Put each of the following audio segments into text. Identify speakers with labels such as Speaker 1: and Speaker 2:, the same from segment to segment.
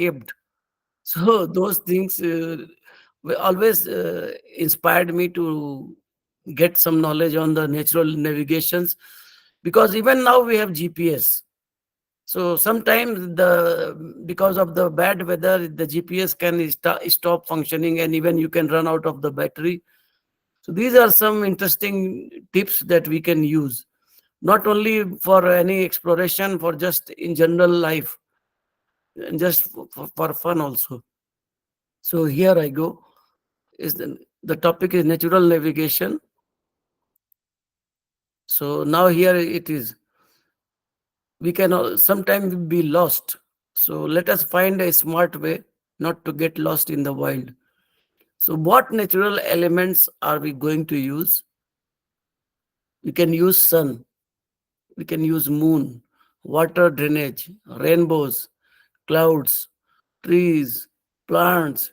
Speaker 1: caved. So those things always inspired me to get some knowledge on the natural navigations, because even now we have GPS. So sometimes because of the bad weather, the GPS can stop functioning, and even you can run out of the battery. So these are some interesting tips that we can use, not only for any exploration, for just in general life, and just for fun also. So here I go. Is the topic is natural navigation. So now here it is. We can sometimes be lost. So let us find a smart way not to get lost in the wild. So what natural elements are we going to use? We can use sun, we can use moon, water drainage, rainbows, clouds, trees, plants,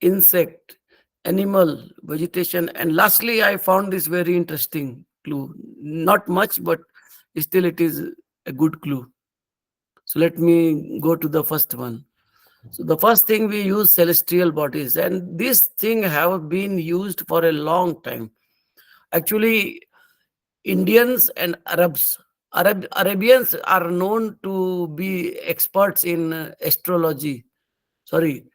Speaker 1: insect, animal, vegetation. And lastly, I found this very interesting clue. Not much, but still it is a good clue. So let me go to the first one. So the first thing, we use celestial bodies, and this thing have been used for a long time. Actually, Indians and Arabians are known to be experts in astrology. Sorry,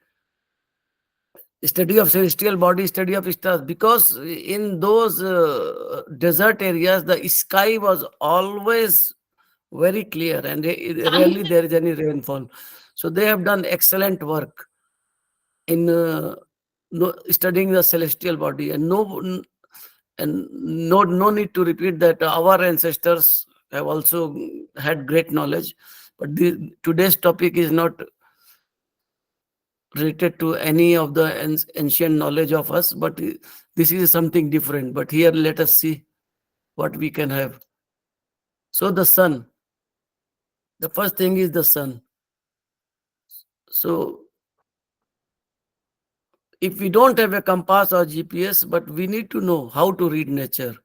Speaker 1: study of celestial body, study of stars, because in those desert areas, the sky was always very clear, and rarely there is any rainfall. So they have done excellent work in studying the celestial body, and no need to repeat that our ancestors have also had great knowledge, but today's topic is not related to any of the ancient knowledge of us, but this is something different. But here let us see what we can have. So the sun, the first thing is the sun. So if we don't have a compass or GPS, but we need to know how to read nature.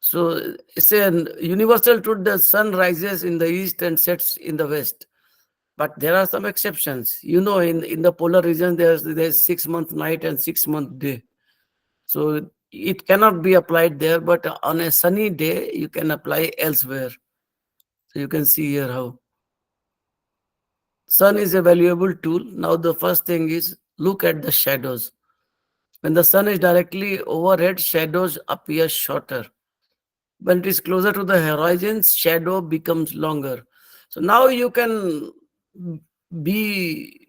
Speaker 1: So it's a universal truth, the sun rises in the east and sets in the west. But there are some exceptions. In the polar region, there's 6 month night and 6 month day. So it cannot be applied there, but on a sunny day, you can apply elsewhere. So you can see here how. Sun is a valuable tool. Now the first thing is look at the shadows. When the sun is directly overhead, shadows appear shorter. When it is closer to the horizon, shadow becomes longer. So now you can be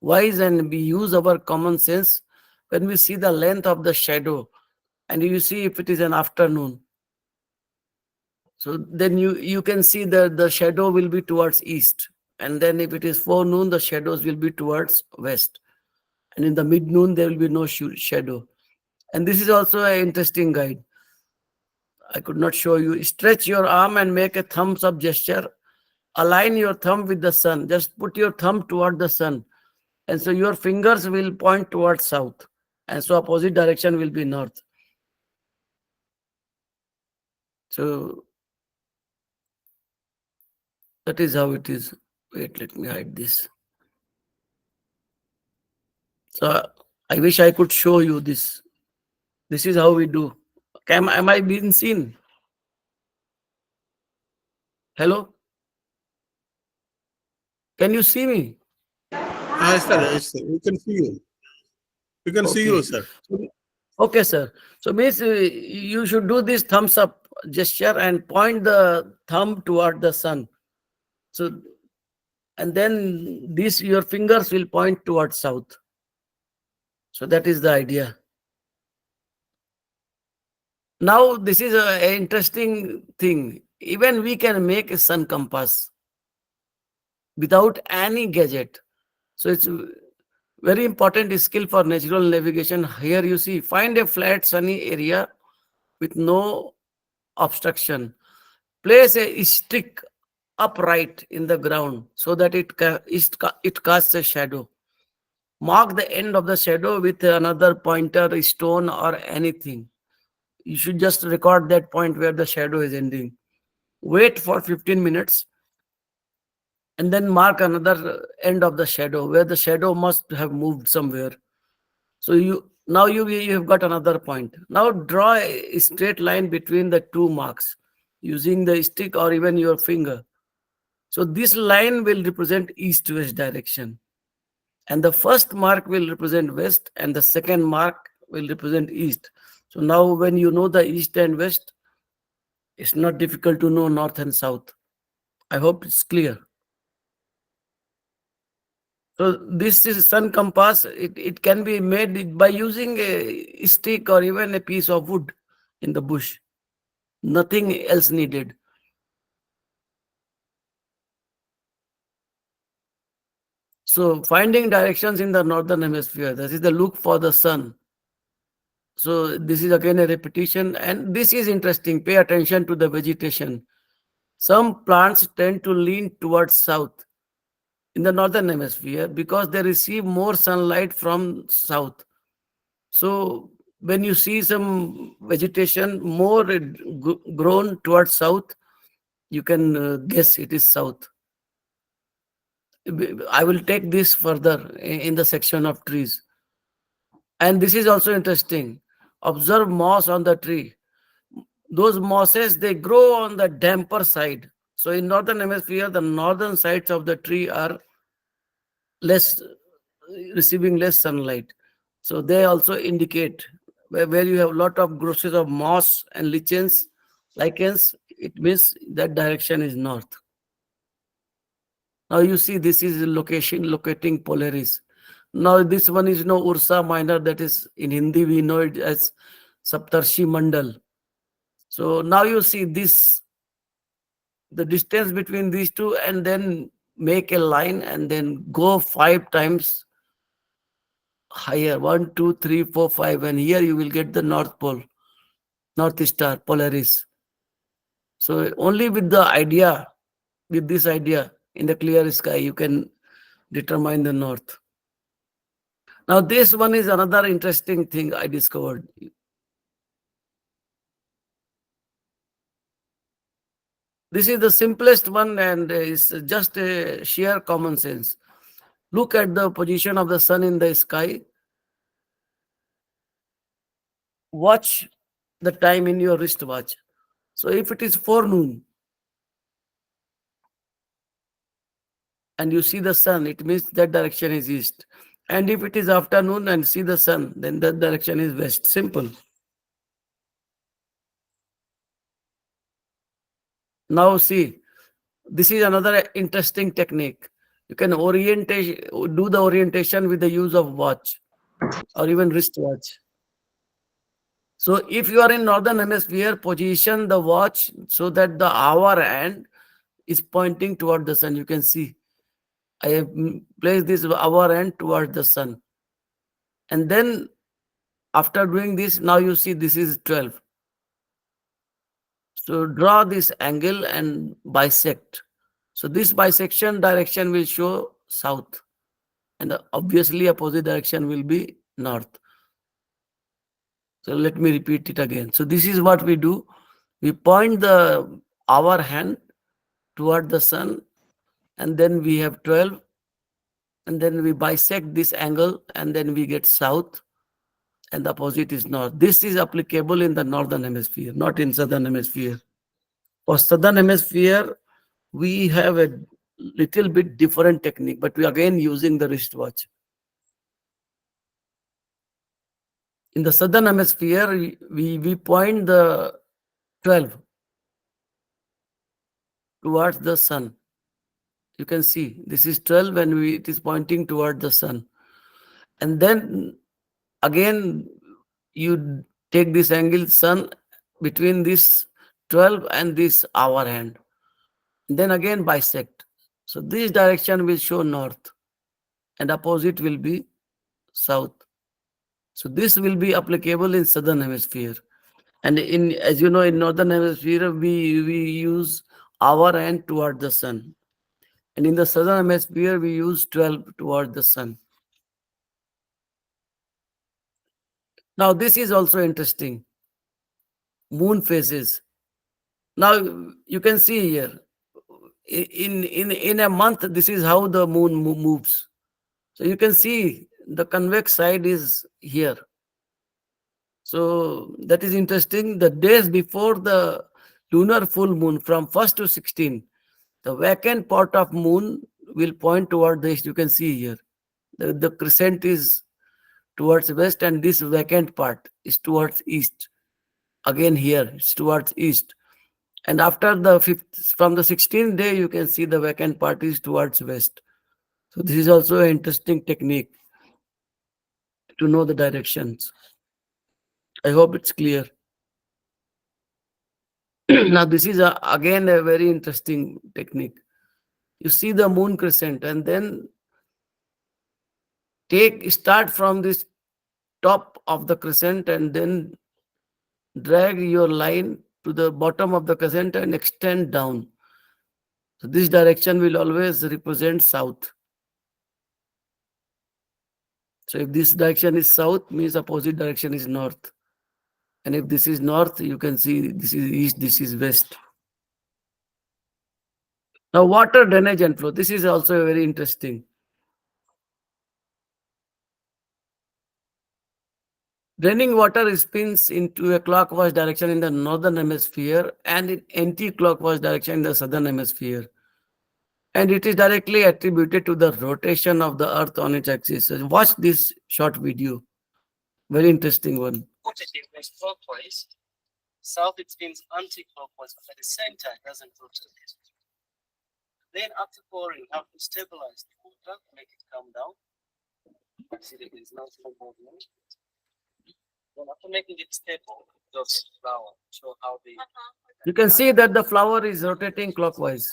Speaker 1: wise and we use our common sense when we see the length of the shadow, and you see if it is an afternoon. So then you can see that the shadow will be towards east. And then if it is forenoon, the shadows will be towards west. And in the mid-noon, there will be no shadow. And this is also an interesting guide. I could not show you. Stretch your arm and make a thumbs up gesture. Align your thumb with the sun. Just put your thumb toward the sun. And so your fingers will point towards south. And so opposite direction will be north. So that is how it is. Wait, let me hide this. So I wish I could show you this. This is how we do. Am I being seen? Hello? Can you see me?
Speaker 2: Yes, sir. We can see you. We can see you,
Speaker 1: Okay.
Speaker 2: sir.
Speaker 1: Okay, sir. So means you should do this thumbs up gesture and point the thumb toward the sun. So, and then your fingers will point towards south. So that is the idea. Now this is a interesting thing. Even we can make a sun compass without any gadget. So it's very important skill for natural navigation. Here you see, find a flat sunny area with no obstruction. Place a stick upright in the ground so that it casts a shadow. Mark the end of the shadow with another pointer, a stone, or anything. You should just record that point where the shadow is ending. Wait for 15 minutes and then mark another end of the shadow where the shadow must have moved somewhere. So you have got another point. Now draw a straight line between the two marks using the stick or even your finger. So this line will represent east-west direction. And the first mark will represent west and the second mark will represent east. So now when you know the east and west, it's not difficult to know north and south. I hope it's clear. So this is sun compass. It can be made by using a stick or even a piece of wood in the bush. Nothing else needed. So finding directions in the northern hemisphere, that is the look for the sun. So this is again a repetition, and this is interesting. Pay attention to the vegetation. Some plants tend to lean towards south in the northern hemisphere because they receive more sunlight from south. So when you see some vegetation more grown towards south, you can guess it is south. I will take this further in the section of trees. And this is also interesting. Observe moss on the tree. Those mosses, they grow on the damper side. So in northern hemisphere, the northern sides of the tree are less receiving less sunlight. So they also indicate where you have a lot of growths of moss and lichens, it means that direction is north. Now you see this is locating Polaris. Now this one is Ursa Minor, that is in Hindi we know it as Saptarshi Mandal. So now you see this, the distance between these two, and then make a line and then go 5 times higher. 1, 2, 3, 4, 5, and here you will get the North Pole, North Star, Polaris. So only with this idea in the clear sky, you can determine the north. Now this one is another interesting thing I discovered. This is the simplest one and is just a sheer common sense. Look at the position of the sun in the sky. Watch the time in your wristwatch. So if it is forenoon and you see the sun, it means that direction is east. And if it is afternoon and see the sun, then that direction is west. Simple. Now see, this is another interesting technique. You can do the orientation with the use of watch or even wristwatch. So if you are in northern hemisphere, position the watch so that the hour hand is pointing toward the sun. You can see I have placed this hour hand toward the sun. And then after doing this, now you see this is 12. So draw this angle and bisect. So this bisection direction will show south, and obviously opposite direction will be north. So let me repeat it again. So this is what we do. We point our hand toward the sun, and then we have 12, and then we bisect this angle, and then we get south, and the opposite is north. This is applicable in the northern hemisphere, not in southern hemisphere. For southern hemisphere, we have a little bit different technique, but we again using the wristwatch. In the southern hemisphere, we point the 12 towards the sun. You can see this is 12 and it is pointing toward the sun. And then again, you take this angle sun between this 12 and this hour hand. And then again bisect. So this direction will show north and opposite will be south. So this will be applicable in southern hemisphere. And as you know, in northern hemisphere, we use hour hand toward the sun. And in the southern hemisphere, we use 12 toward the sun. Now, this is also interesting. Moon phases. Now, you can see here, in a month, this is how the moon moves. So you can see the convex side is here. So that is interesting. The days before the lunar full moon, from 1st to 16, the vacant part of moon will point toward the east. You can see here. The crescent is towards west, and this vacant part is towards east. Again here, it's towards east. And after the from the 16th day, you can see the vacant part is towards west. So this is also an interesting technique to know the directions. I hope it's clear. Now this is again a very interesting technique. You see the moon crescent and then start from this top of the crescent and then drag your line to the bottom of the crescent and extend down. So this direction will always represent south. So if this direction is south, means opposite direction is north. And if this is north, you can see this is east, this is west. Now water drainage and flow. This is also very interesting. Draining water spins into a clockwise direction in the northern hemisphere and in anti-clockwise direction in the southern hemisphere. And it is directly attributed to the rotation of the earth on its axis. So watch this short video. Very interesting one.
Speaker 3: Clockwise, south it spins anti-clockwise, but at the same time doesn't rotate. Then after pouring, have to stabilize the water, make it come down. See that there's no movement. Then after making it stable, just flower. Show how the
Speaker 1: You can see that the flower is rotating clockwise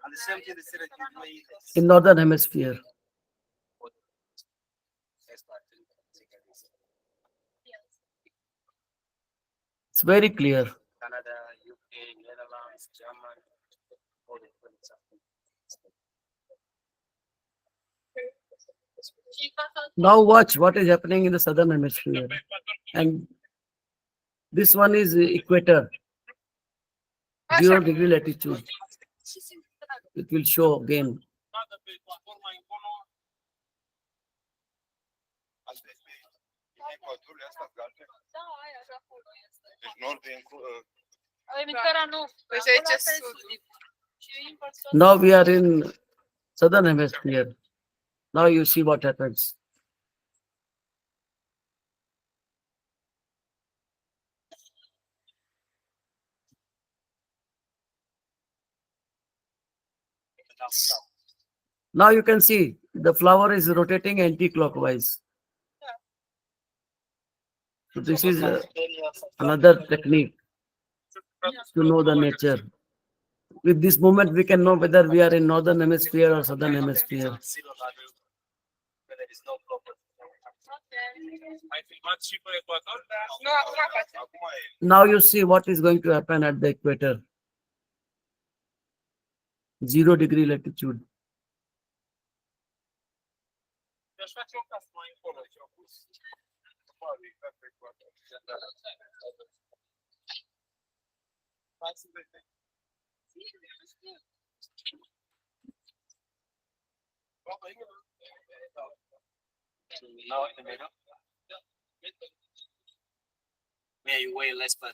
Speaker 3: and the same thing the made
Speaker 1: in northern hemisphere. It's very clear.
Speaker 3: Canada, UK, Netherlands, Germany, all the countries.
Speaker 1: Now watch what is happening in the southern hemisphere. And this one is equator, 0-degree latitude. It will show again. Now we are in southern hemisphere. Now you see what happens. Now you can see the flower is rotating anti-clockwise. So this is another technique to know the nature. With this moment, we can know whether we are in northern hemisphere or southern hemisphere. Now you see what is going to happen at the equator. 0-degree latitude.
Speaker 3: Now in the middle, where you weigh less by 3%.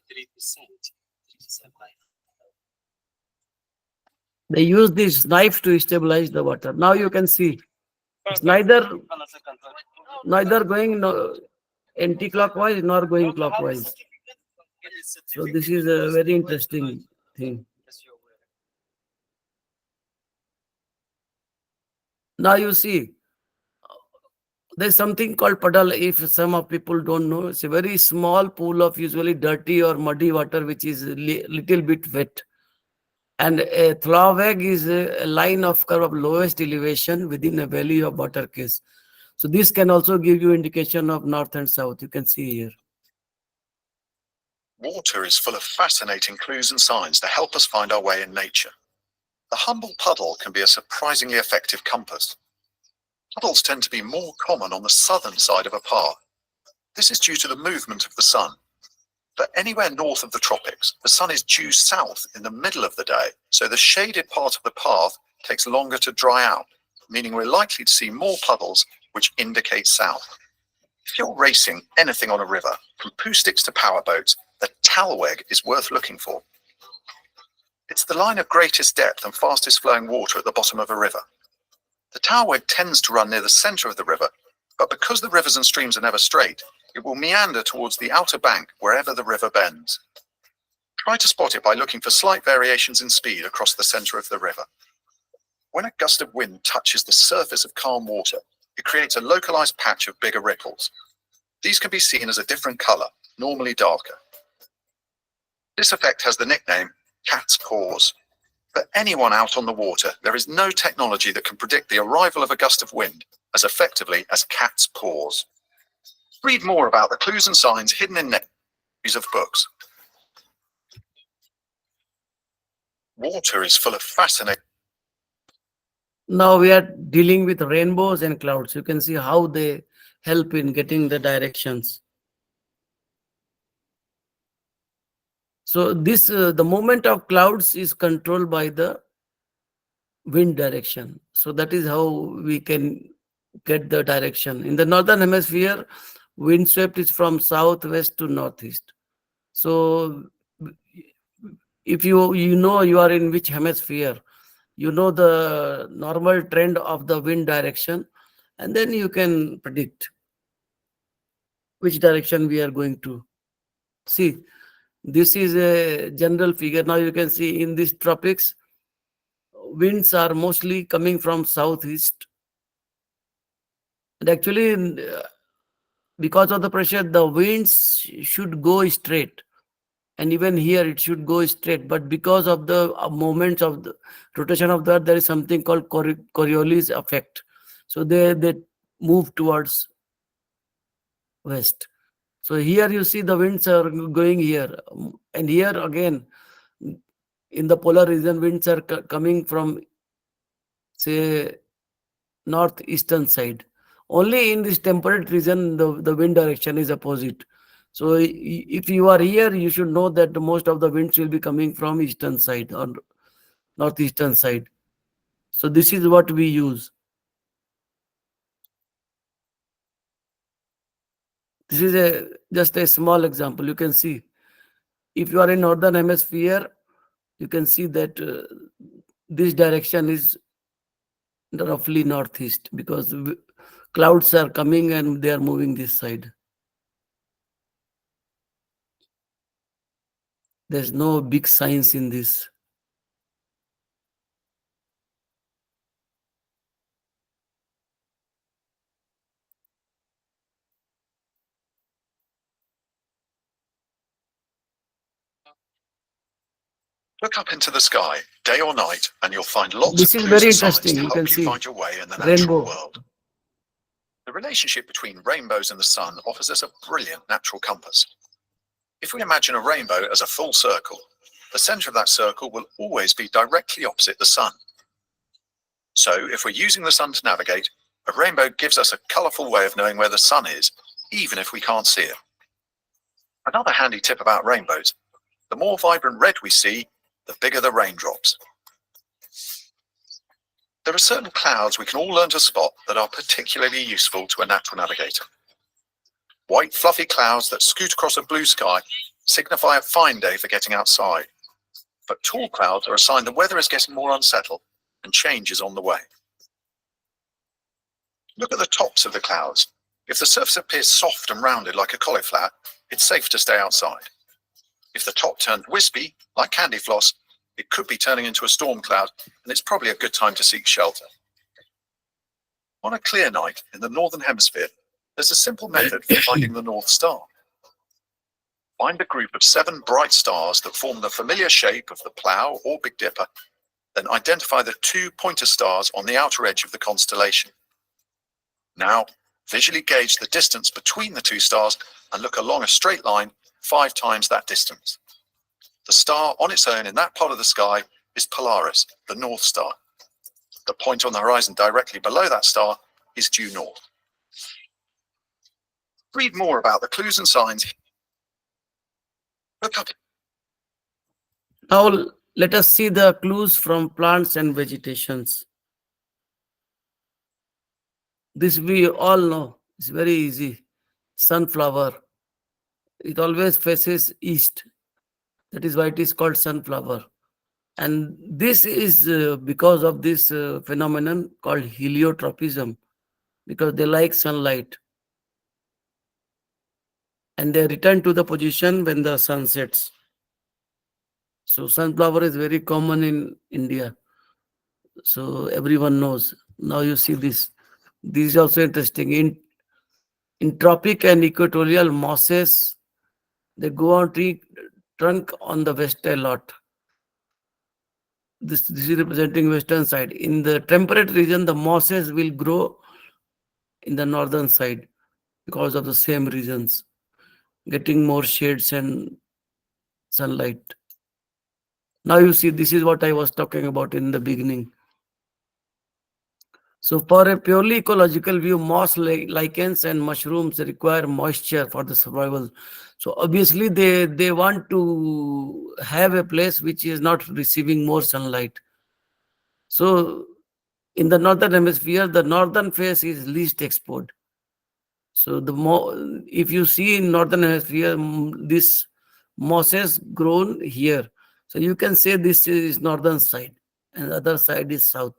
Speaker 1: They use this knife to stabilize the water. Now you can see it's neither going anti-clockwise nor going clockwise. So this is a very interesting thing. Now you see, there's something called puddle. If some of people don't know, it's a very small pool of usually dirty or muddy water which is little bit wet. And a thlaweg is a line of curve of lowest elevation within a valley of water case. So this can also give you indication of north and south. You can see here.
Speaker 4: Water is full of fascinating clues and signs to help us find our way in nature. The humble puddle can be a surprisingly effective compass. Puddles tend to be more common on the southern side of a path. This is due to the movement of the sun. But anywhere north of the tropics, the sun is due south in the middle of the day, so the shaded part of the path takes longer to dry out, meaning we're likely to see more puddles, which indicate south. If you're racing anything on a river, from poo sticks to powerboats, the talweg is worth looking for. It's the line of greatest depth and fastest flowing water at the bottom of a river. The talweg tends to run near the centre of the river, but because the rivers and streams are never straight, it will meander towards the outer bank wherever the river bends. Try to spot it by looking for slight variations in speed across the centre of the river. When a gust of wind touches the surface of calm water, it creates a localised patch of bigger ripples. These can be seen as a different colour, normally darker. This effect has the nickname cat's paws. For anyone out on the water, there is no technology that can predict the arrival of a gust of wind as effectively as cat's paws. Read more about the clues and signs hidden in names of books. Water is full of fascinating.
Speaker 1: Now we are dealing with rainbows and clouds. You can see how they help in getting the directions. So this, the movement of clouds is controlled by the wind direction. So that is how we can get the direction. In the northern hemisphere, wind swept is from southwest to northeast. So if you know you are in which hemisphere, you know the normal trend of the wind direction, and then you can predict which direction we are going to. See, this is a general figure. Now you can see in these tropics, winds are mostly coming from southeast. And actually, because of the pressure, the winds should go straight. And even here, it should go straight. But because of the moments of the rotation of the earth, there is something called Coriolis effect. So they move towards west. So here you see the winds are going here. And here again, in the polar region, winds are coming from, say, northeastern side. Only in this temperate region, the wind direction is opposite. So if you are here, you should know that most of the winds will be coming from eastern side or northeastern side. So this is what we use. This is just a small example. You can see if you are in northern hemisphere, you can see that this direction is roughly northeast because clouds are coming and they are moving this side. There's no big science in this.
Speaker 4: Look up into the sky, day or night, and you'll find lots
Speaker 1: This
Speaker 4: of
Speaker 1: is
Speaker 4: clues
Speaker 1: very
Speaker 4: and signs
Speaker 1: interesting.
Speaker 4: to
Speaker 1: You
Speaker 4: help
Speaker 1: can
Speaker 4: you
Speaker 1: see
Speaker 4: find your way in the natural
Speaker 1: rainbow.
Speaker 4: world. The relationship between rainbows and the sun offers us a brilliant natural compass. If we imagine a rainbow as a full circle, the centre of that circle will always be directly opposite the sun. So if we're using the sun to navigate, a rainbow gives us a colourful way of knowing where the sun is, even if we can't see it. Another handy tip about rainbows: the more vibrant red we see, the bigger the raindrops. There are certain clouds we can all learn to spot that are particularly useful to a natural navigator. White fluffy clouds that scoot across a blue sky signify a fine day for getting outside, but tall clouds are a sign the weather is getting more unsettled and change is on the way. Look at the tops of the clouds. If the surface appears soft and rounded like a cauliflower, it's safe to stay outside. If the top turns wispy, like candy floss, it could be turning into a storm cloud, and it's probably a good time to seek shelter. On a clear night in the Northern Hemisphere, there's a simple method for finding the North Star. Find a group of 7 bright stars that form the familiar shape of the Plough or Big Dipper, then identify the 2 pointer stars on the outer edge of the constellation. Now, visually gauge the distance between the 2 stars and look along a straight line 5 times that distance. The star on its own in that part of the sky is Polaris, the North Star. The point on the horizon directly below that star is due north. Read more about the clues and signs Look up.
Speaker 1: Now let us see the clues from plants and vegetations. This we all know. It's very easy. Sunflower. It always faces east. That is why it is called sunflower. And this is because of this phenomenon called heliotropism, because they like sunlight and they return to the position when the sun sets. So sunflower is very common in India. So everyone knows. Now you see this. This is also interesting. In tropic and equatorial mosses, they go on tree trunk on the western lot. This is representing western side. In the temperate region, the mosses will grow in the northern side because of the same reasons, getting more shades and sunlight. Now you see, this is what I was talking about in the beginning. So for a purely ecological view, moss lichens and mushrooms require moisture for the survival. So obviously they want to have a place which is not receiving more sunlight. So in the northern hemisphere, the northern face is least exposed. So the more, if you see in northern hemisphere, this mosses grown here. So you can say this is northern side and the other side is south.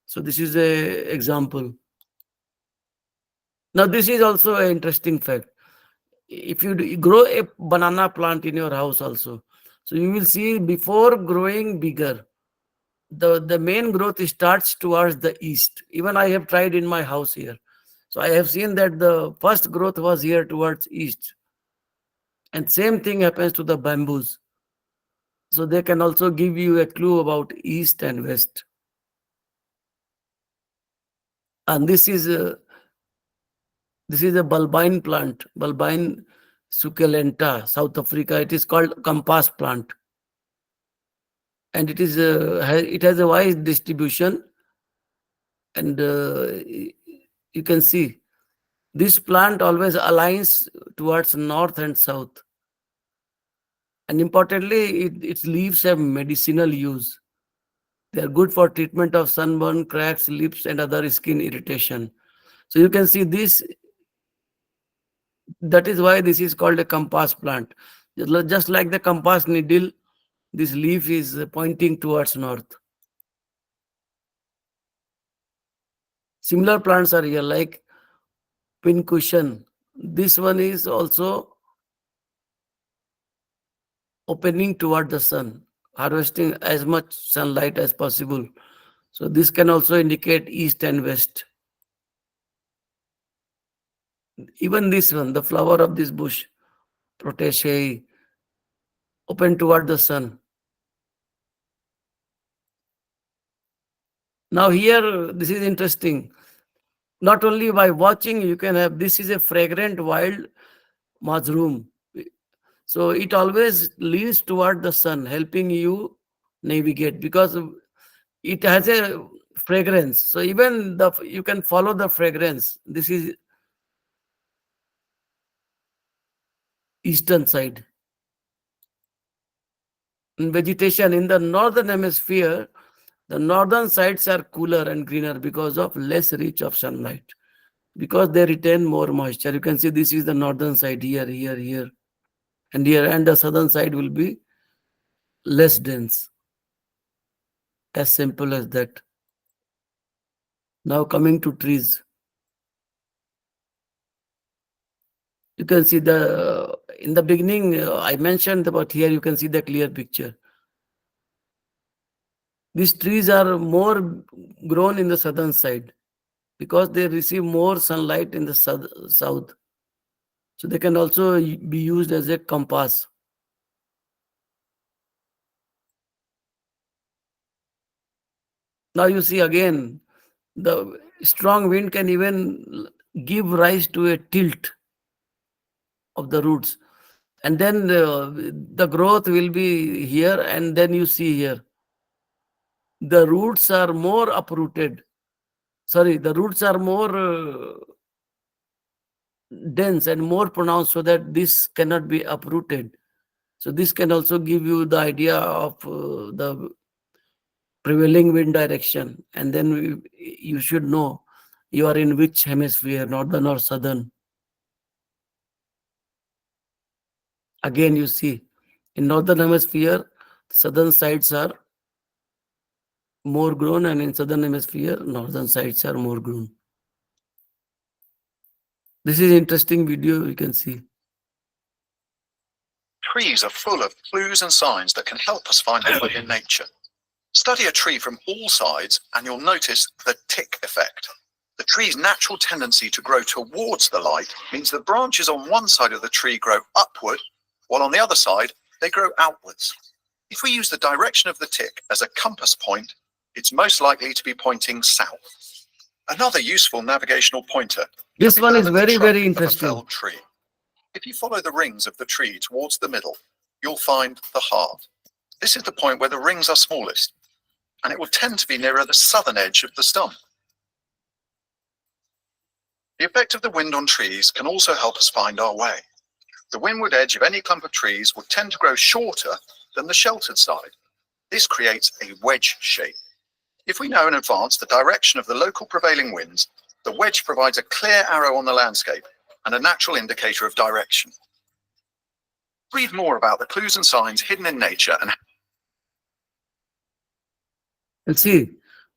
Speaker 1: So this is a example. Now this is also an interesting fact. If you grow a banana plant in your house also, so you will see before growing bigger, the main growth starts towards the east. Even I have tried in my house here. So I have seen that the first growth was here towards east. And same thing happens to the bamboos. So they can also give you a clue about east and west. And this is a bulbine plant, bulbine succulenta, South Africa. It is called compass plant. And it has a wide distribution. And you can see this plant always aligns towards north and south. And importantly, its leaves have medicinal use. They are good for treatment of sunburn, cracks, lips, and other skin irritation. So you can see this. That is why this is called a compass plant. Just like the compass needle, this leaf is pointing towards north. Similar plants are here, like pincushion. This one is also opening toward the sun, harvesting as much sunlight as possible. So this can also indicate east and west. Even this one, the flower of this bush, Proteaceae, open toward the sun. Now here, this is interesting. Not only by watching, you can have, this is a fragrant wild mushroom. So it always leans toward the sun, helping you navigate because it has a fragrance. So even you can follow the fragrance. This is eastern side. In vegetation in the northern hemisphere, the northern sides are cooler and greener because of less reach of sunlight, because they retain more moisture. You can see this is the northern side here, here, and here, and the southern side will be less dense. As simple as that. Now coming to trees. You can see in the beginning, I mentioned about here, you can see the clear picture. These trees are more grown in the southern side because they receive more sunlight in the south. So they can also be used as a compass. Now you see again, the strong wind can even give rise to a tilt of the roots. And then the growth will be here, and then you see here. The roots are more uprooted. Sorry, the roots are more dense and more pronounced so that this cannot be uprooted. So this can also give you the idea of the prevailing wind direction, and then you should know you are in which hemisphere, northern or southern. Again, you see, in northern hemisphere, southern sides are more grown, and in southern hemisphere, northern sides are more grown. This is interesting video you can see.
Speaker 4: Trees are full of clues and signs that can help us find our way in nature. Study a tree from all sides and you'll notice the tick effect. The tree's natural tendency to grow towards the light means the branches on one side of the tree grow upward, while on the other side, they grow outwards. If we use the direction of the tick as a compass point, it's most likely to be pointing south. Another useful navigational pointer.
Speaker 1: This
Speaker 4: can be
Speaker 1: one is
Speaker 4: found in the
Speaker 1: very,
Speaker 4: trunk
Speaker 1: very
Speaker 4: of a
Speaker 1: interesting.
Speaker 4: felled tree. If you follow the rings of the tree towards the middle, you'll find the heart. This is the point where the rings are smallest, and it will tend to be nearer the southern edge of the stump. The effect of the wind on trees can also help us find our way. The windward edge of any clump of trees will tend to grow shorter than the sheltered side. This creates a wedge shape. If we know in advance the direction of the local prevailing winds, the wedge provides a clear arrow on the landscape and a natural indicator of direction. Read more about the clues and signs hidden in nature
Speaker 1: And see,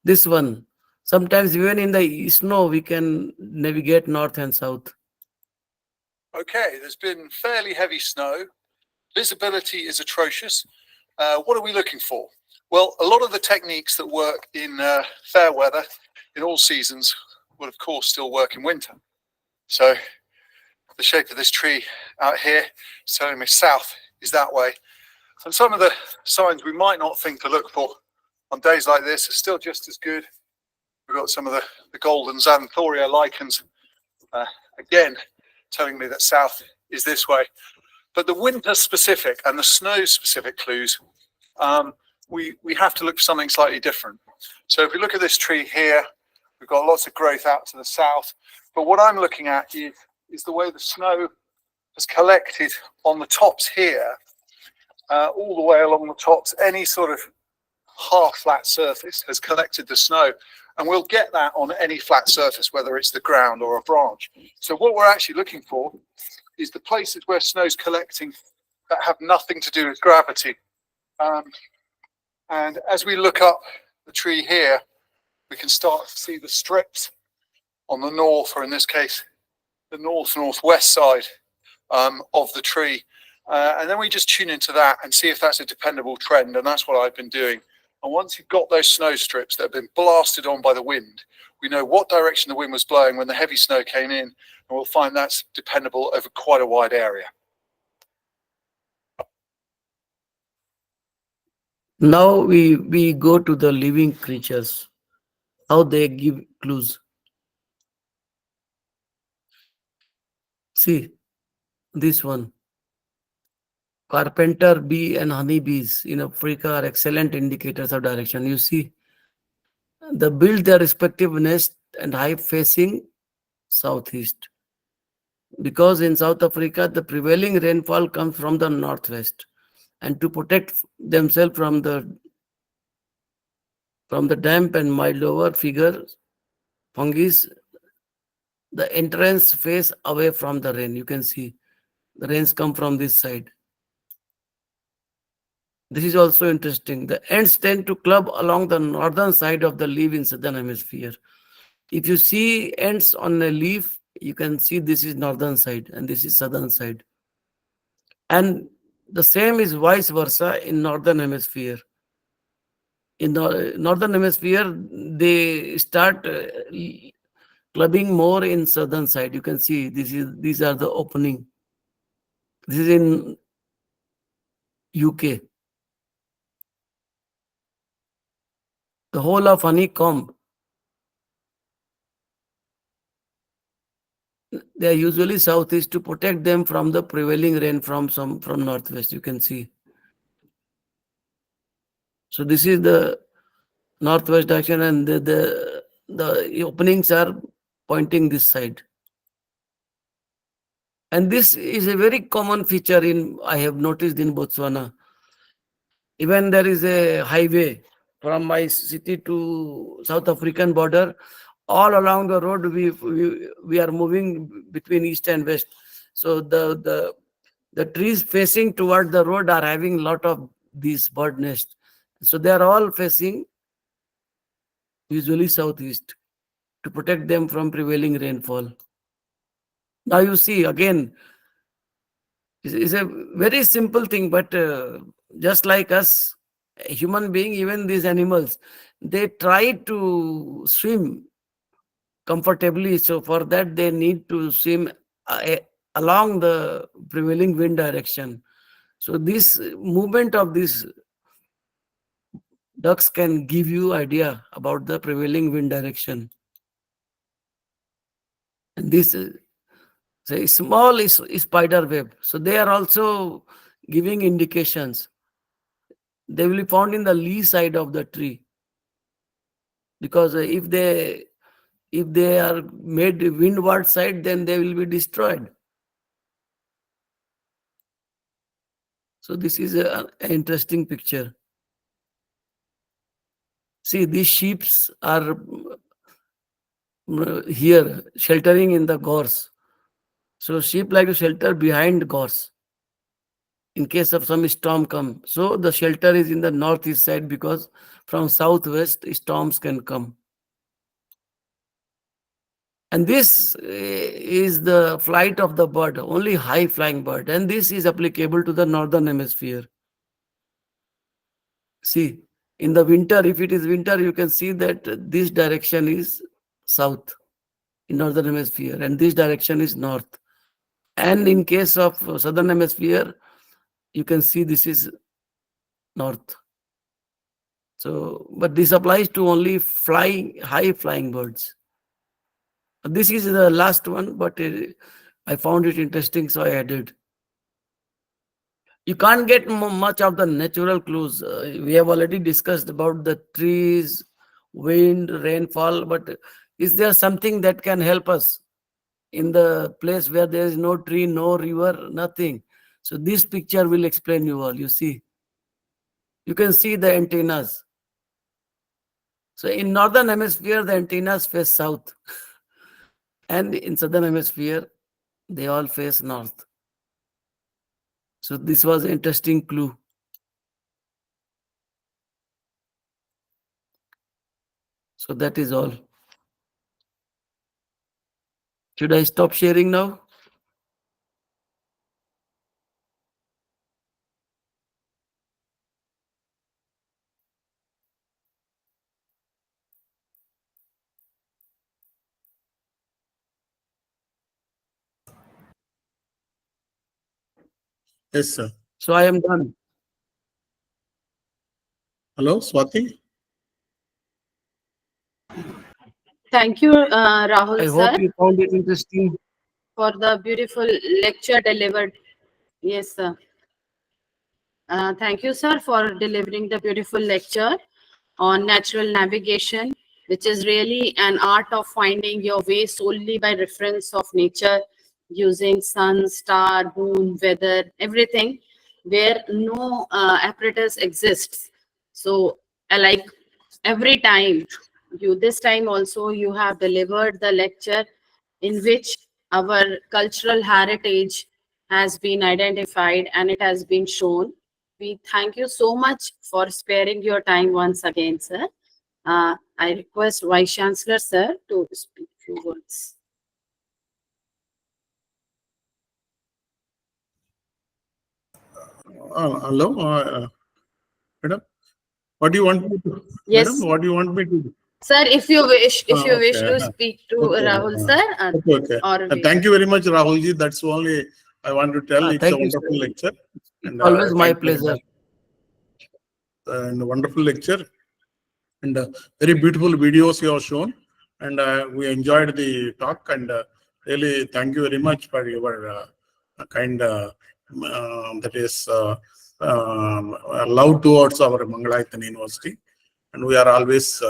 Speaker 1: this one, sometimes even in the snow, we can navigate north and south.
Speaker 5: Okay, there's been fairly heavy snow. Visibility is atrocious. What are we looking for? Well, a lot of the techniques that work in fair weather in all seasons will, of course, still work in winter. So the shape of this tree out here is telling me south is that way. And some of the signs we might not think to look for on days like this are still just as good. We've got some of the golden xanthoria lichens, again, telling me that south is this way. But the winter specific and the snow specific clues, we have to look for something slightly different. So if we look at this tree here, we've got lots of growth out to the south. But what I'm looking at is the way the snow has collected on the tops here, all the way along the tops. Any sort of half flat surface has collected the snow. And we'll get that on any flat surface, whether it's the ground or a branch. So what we're actually looking for is the places where snow's collecting that have nothing to do with gravity. And as we look up the tree here, we can start to see the strips on the north, or in this case, the northwest side of the tree. And then we just tune into that and see if that's a dependable trend. And that's what I've been doing. And once you've got those snow strips that have been blasted on by the wind, we know what direction the wind was blowing when the heavy snow came in, and we'll find that's dependable over quite a wide area.
Speaker 1: Now we go to the living creatures, how they give clues. See, this one. Carpenter bee and honeybees in Africa are excellent indicators of direction. You see, they build their respective nest and hive facing southeast. Because in South Africa, the prevailing rainfall comes from the northwest. And to protect themselves from the damp and mild over fungi, the entrance face away from the rain. You can see the rains come from this side. This is also interesting. The ants tend to club along the northern side of the leaf in southern hemisphere. If you see ants on a leaf, you can see this is northern side and this is southern side. And the same is vice versa in northern hemisphere. In the northern hemisphere, they start clubbing more in southern side. You can see these are the opening. This is in UK. The whole of honeycomb, they are usually southeast to protect them from the prevailing rain from northwest. You can see. So this is the northwest direction, and the openings are pointing this side. And this is a very common feature I have noticed in Botswana. Even there is a highway from my city to South African border. All along the road, we are moving between east and west. So the trees facing toward the road are having lot of these bird nests. So they are all facing usually southeast to protect them from prevailing rainfall. Now you see again, it's a very simple thing, but just like us, a human being, even these animals, they try to swim comfortably. So for that, they need to swim uh, along the prevailing wind direction. So this movement of these ducks can give you idea about the prevailing wind direction. And this say small is spider web. So they are also giving indications. They will be found in the lee side of the tree, because if they are made windward side, then they will be destroyed. So this is an interesting picture. See, these sheeps are here sheltering in the gorse. So sheep like to shelter behind gorse in case of some storm come. So the shelter is in the northeast side, because from southwest storms can come. And this is the flight of the bird, only high flying bird. And this is applicable to the northern hemisphere. See, in the winter, if it is winter, you can see that this direction is south in northern hemisphere, and this direction is north. And in case of southern hemisphere, you can see this is north. So, but this applies to only high flying birds. This is the last one, but I found it interesting, so I added. You can't get much of the natural clues. We have already discussed about the trees, wind, rainfall, but is there something that can help us in the place where there is no tree, no river, nothing? So this picture will explain you all. You see, you can see the antennas. So in northern hemisphere, the antennas face south, and in southern hemisphere, they all face north. So this was an interesting clue. So that is all. Should I stop sharing now?
Speaker 2: Yes, sir.
Speaker 1: So I am done.
Speaker 2: Hello, Swati.
Speaker 6: Thank you, Rahul
Speaker 1: I
Speaker 6: sir,
Speaker 1: hope you found it interesting.
Speaker 6: for the beautiful lecture delivered. Yes, sir. Thank you, sir, for delivering the beautiful lecture on natural navigation, which is really an art of finding your way solely by reference of nature, using sun, star, moon, weather, everything, where no apparatus exists. So, like every time, this time also you have delivered the lecture in which our cultural heritage has been identified and it has been shown. We thank you so much for sparing your time once again, sir. I request Vice Chancellor, sir, to speak a few words.
Speaker 2: Hello, madam. What do you want me to?
Speaker 6: Yes.
Speaker 2: Madam, what do you want me to do?
Speaker 6: Sir, if you wish, wish
Speaker 2: Okay.
Speaker 6: to speak to
Speaker 2: Okay.
Speaker 6: Rahul, sir,
Speaker 2: Okay.
Speaker 6: or
Speaker 2: Thank you very much, Rahulji. That's only I want to tell. It's a
Speaker 1: Thank you,
Speaker 2: wonderful
Speaker 1: sir.
Speaker 2: lecture.
Speaker 1: It's always my
Speaker 2: thank you very
Speaker 1: pleasure.
Speaker 2: much. And a wonderful lecture, and very beautiful videos you have shown, and we enjoyed the talk, and really thank you very much for your kind that is love towards our Mangalayatan University, and we are always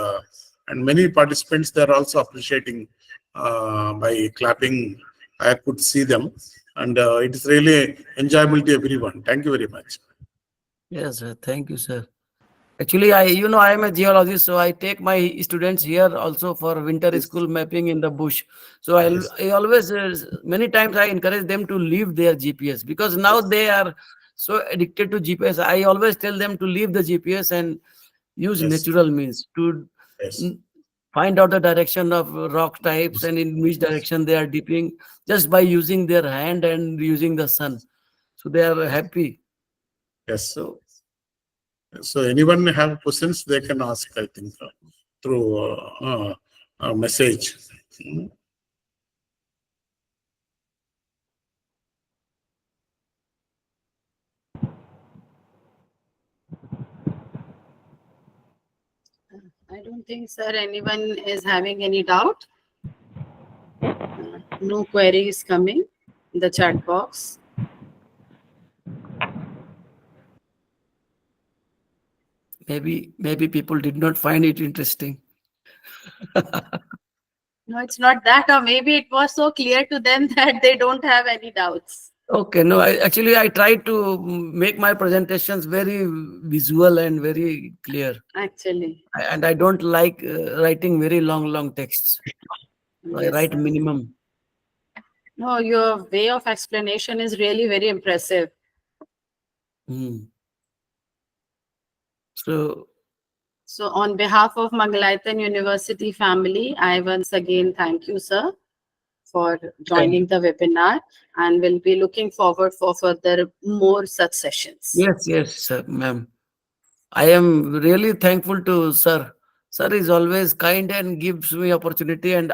Speaker 2: and many participants they are also appreciating by clapping. I could see them, and it is really enjoyable to everyone. Thank you very much.
Speaker 1: Yes, sir. Thank you, sir. Actually, I am a geologist, so I take my students here also for winter
Speaker 2: Yes.
Speaker 1: school mapping in the bush. So
Speaker 2: Yes.
Speaker 1: I always, many times I encourage them to leave their GPS, because now
Speaker 2: Yes.
Speaker 1: they are so addicted to GPS. I always tell them to leave the GPS and use
Speaker 2: Yes.
Speaker 1: natural means to
Speaker 2: Yes.
Speaker 1: find out the direction of rock types and in which direction they are dipping, just by using their hand and using the sun. So they are happy.
Speaker 2: Yes.
Speaker 1: So
Speaker 2: So anyone have questions, they can ask, I think, through a message.
Speaker 6: I don't think, sir, anyone is having any doubt. No queries coming in the chat box.
Speaker 1: maybe people did not find it interesting.
Speaker 6: No, it's not that, or maybe it was so clear to them that they don't have any doubts.
Speaker 1: Okay, no, I try to make my presentations very visual and very clear.
Speaker 6: Actually.
Speaker 1: And I don't like writing very long texts. So I
Speaker 6: Yes,
Speaker 1: write
Speaker 6: sir.
Speaker 1: minimum.
Speaker 6: No, your way of explanation is really very impressive.
Speaker 1: Hmm. So
Speaker 6: So on behalf of Mangalayatan University family, I once again thank you, sir, for joining the webinar, and will be looking forward for further more such sessions.
Speaker 1: yes, ma'am. I am really thankful to sir. Sir is always kind and gives me opportunity, and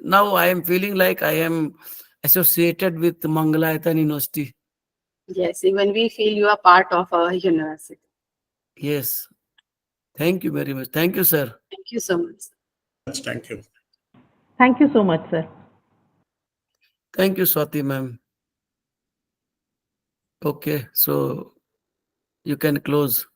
Speaker 1: now I am feeling like I am associated with Mangalayatan University.
Speaker 6: Yes, even we feel you are part of our university.
Speaker 1: Yes. Thank you very much. Thank you, sir.
Speaker 6: Thank you so much.
Speaker 2: Thank you.
Speaker 7: Thank you so much, sir.
Speaker 1: Thank you, Swati ma'am. Okay, so you can close.